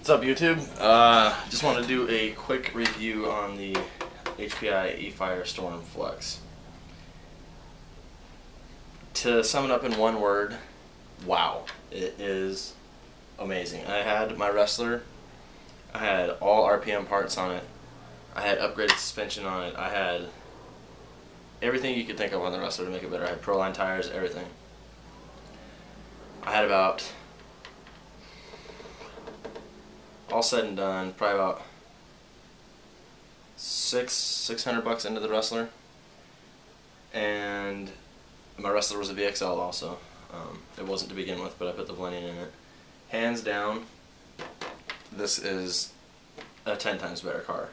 What's up, YouTube? Just want to do a quick review on the HPI E-Firestorm Flux. To sum it up in one word, wow. It is amazing. I had my Wrestler, I had all RPM parts on it, I had upgraded suspension on it, I had everything you could think of on the Wrestler to make it better. I had Proline tires, everything. I had about, all said and done, probably about $600 into the Wrestler, and my Wrestler was a VXL also. It wasn't to begin with, but I put the blending in it. Hands down, this is a 10 times better car.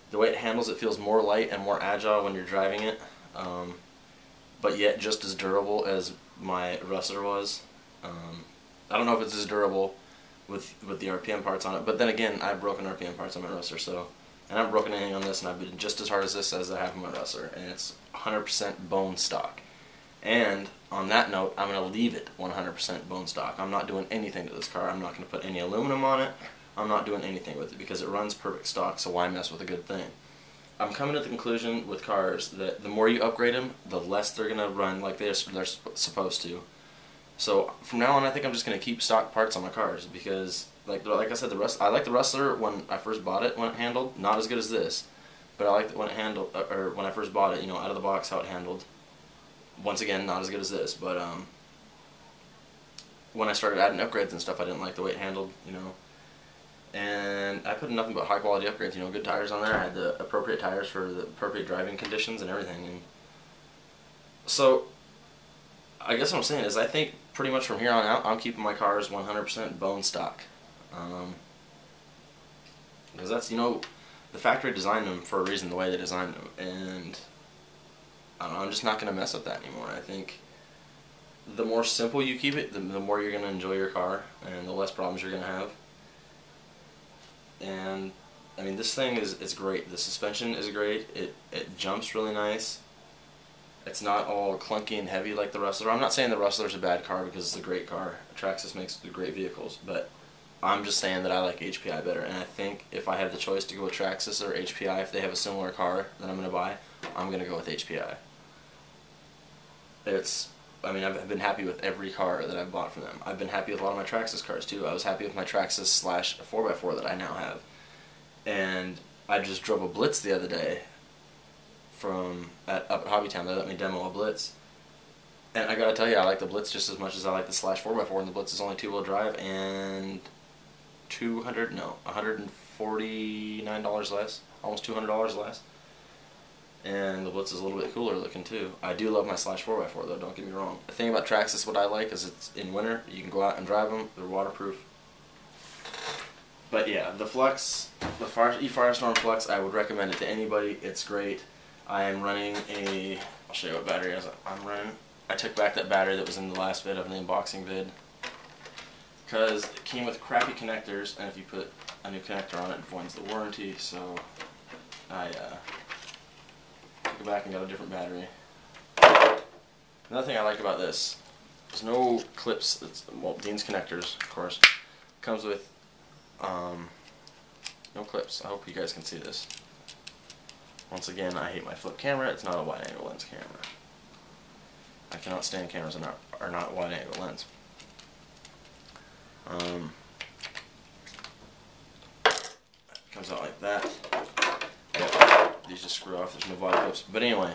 The way it handles it feels more light and more agile when you're driving it, but yet just as durable as my Wrestler was. I don't know if it's as durable with the RPM parts on it, but then again, I've broken RPM parts on my Wrestler, so, and I haven't broken anything on this, and I've been just as hard as this as I have on my Wrestler, and it's 100% bone stock. And on that note, I'm going to leave it 100% bone stock. I'm not doing anything to this car. I'm not going to put any aluminum on it. I'm not doing anything with it because it runs perfect stock, so why mess with a good thing? I'm coming to the conclusion with cars that the more you upgrade them, the less they're going to run like they're supposed to. So from now on, I think I'm just going to keep stock parts on my cars because, like I said, I like the Wrestler when I first bought it, when it handled. Not as good as this, but I liked it when it handled, or when I first bought it, you know, out of the box, how it handled. Once again, not as good as this, but when I started adding upgrades and stuff, I didn't like the way it handled, you know. And I put in nothing but high quality upgrades, you know, good tires on there. I had the appropriate tires for the appropriate driving conditions and everything. And so, I guess what I'm saying is I think pretty much from here on out, I'm keeping my cars 100% bone stock. Because that's, you know, the factory designed them for a reason, the way they designed them. And I don't know, I'm just not going to mess with that anymore. I think the more simple you keep it, the more you're going to enjoy your car and the less problems you're going to have. And I mean, this thing is great. The suspension is great. It jumps really nice. It's not all clunky and heavy like the Wrestler. I'm not saying the Wrestler's a bad car because it's a great car. Traxxas makes great vehicles, but I'm just saying that I like HPI better. And I think if I have the choice to go with Traxxas or HPI, if they have a similar car that I'm going to buy, I'm going to go with HPI. I mean, I've been happy with every car that I've bought from them. I've been happy with a lot of my Traxxas cars too. I was happy with my Traxxas slash 4x4 that I now have. And I just drove a Blitz the other day up at Hobbytown. They let me demo a Blitz. And I gotta tell you, I like the Blitz just as much as I like the slash 4x4, and the Blitz is only 2-wheel drive and $149 less, almost $200 less. And the Blitz is a little bit cooler looking too. I do love my slash 4x4 though, don't get me wrong. The thing about Traxxas, what I like is it's in winter, you can go out and drive them, they're waterproof. But yeah, the Flux, the E-Firestorm Flux, I would recommend it to anybody. It's great. I am running I'll show you what battery I'm running. I took back that battery that was in the last vid of the unboxing vid, because it came with crappy connectors, and if you put a new connector on it, it voids the warranty, so I took it back and got a different battery. Another thing I like about this, there's no clips. Well, Dean's connectors, of course. Comes with no clips. I hope you guys can see this. Once again, I hate my flip camera. It's not a wide-angle lens camera. I cannot stand cameras that are not wide-angle lens. Comes out like that. Yeah, these just screw off. There's no body clips. But anyway,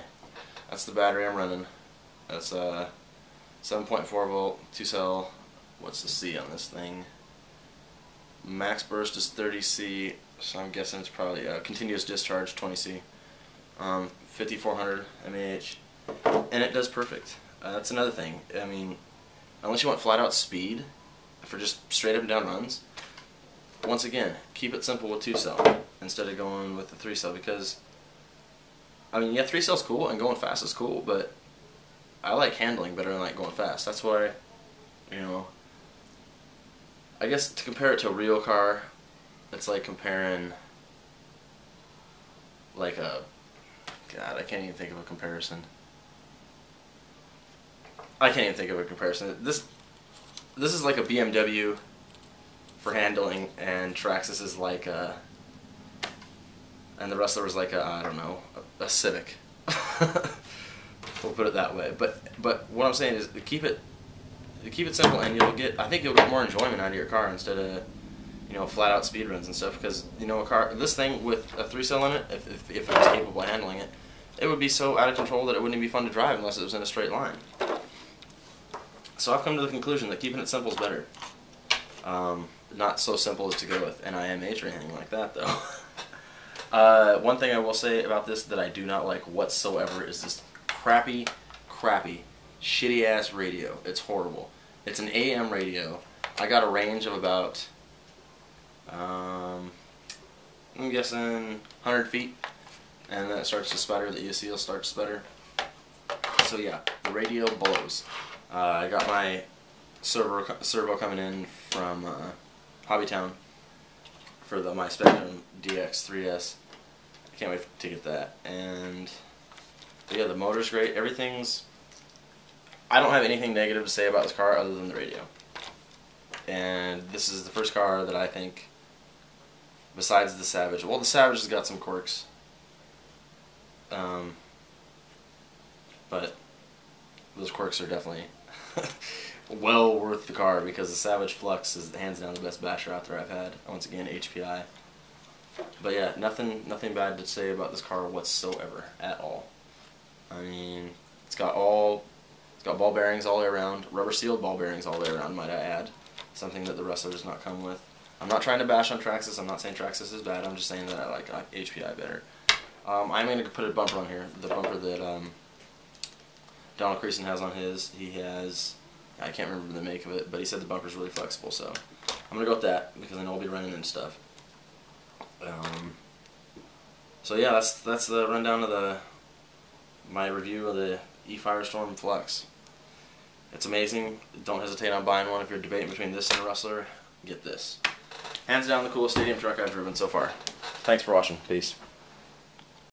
that's the battery I'm running. That's 7.4 volt, 2-cell. What's the C on this thing? Max burst is 30C, so I'm guessing it's probably continuous discharge 20C. 5400 mAh, and it does perfect. That's another thing. I mean, unless you want flat out speed for just straight up and down runs, once again, keep it simple with 2-cell instead of going with the 3-cell, because I mean, yeah, 3-cell's cool and going fast is cool, but I like handling better than I like going fast. That's why, you know, I guess to compare it to a real car, it's like comparing like a, God, I can't even think of a comparison. This is like a BMW for handling, and Traxxas is like and the Wrestler was like I don't know, a Civic. We'll put it that way. But what I'm saying is keep it simple, and I think you'll get more enjoyment out of your car instead of, you know, flat out speed runs and stuff. Because, you know, this thing with a 3-cylinder in it, if it was capable of handling it, it would be so out of control that it wouldn't even be fun to drive unless it was in a straight line. So I've come to the conclusion that keeping it simple is better. Not so simple as to go with NIMH or anything like that, though. One thing I will say about this that I do not like whatsoever is this crappy, shitty-ass radio. It's horrible. It's an AM radio. I got a range of about, I'm guessing 100 feet, and then it starts to sputter. The ESC will start to sputter. So yeah, the radio blows. I got my servo coming in from Hobbytown for my Spectrum DX 3S. I can't wait to get that. And yeah, the motor's great. Everything's... I don't have anything negative to say about this car other than the radio. And this is the first car that I think, besides the Savage... Well, the Savage has got some quirks. But those quirks are definitely well worth the car, because the Savage Flux is hands down the best basher out there I've had. Once again, HPI. But yeah, nothing bad to say about this car whatsoever at all. I mean, it's got ball bearings all the way around, rubber sealed ball bearings all the way around, might I add. Something that the Wrestler does not come with. I'm not trying to bash on Traxxas. I'm not saying Traxxas is bad. I'm just saying that I like HPI better. I'm going to put a bumper on here. The bumper that Donald Creason has on his. He has, I can't remember the make of it, but he said the bumper's really flexible, so I'm going to go with that because I know I'll be running into stuff. So yeah, that's the rundown of my review of the E-Firestorm Flux. It's amazing. Don't hesitate on buying one if you're debating between this and a Wrestler. Get this. Hands down the coolest stadium truck I've driven so far. Thanks for watching. Peace.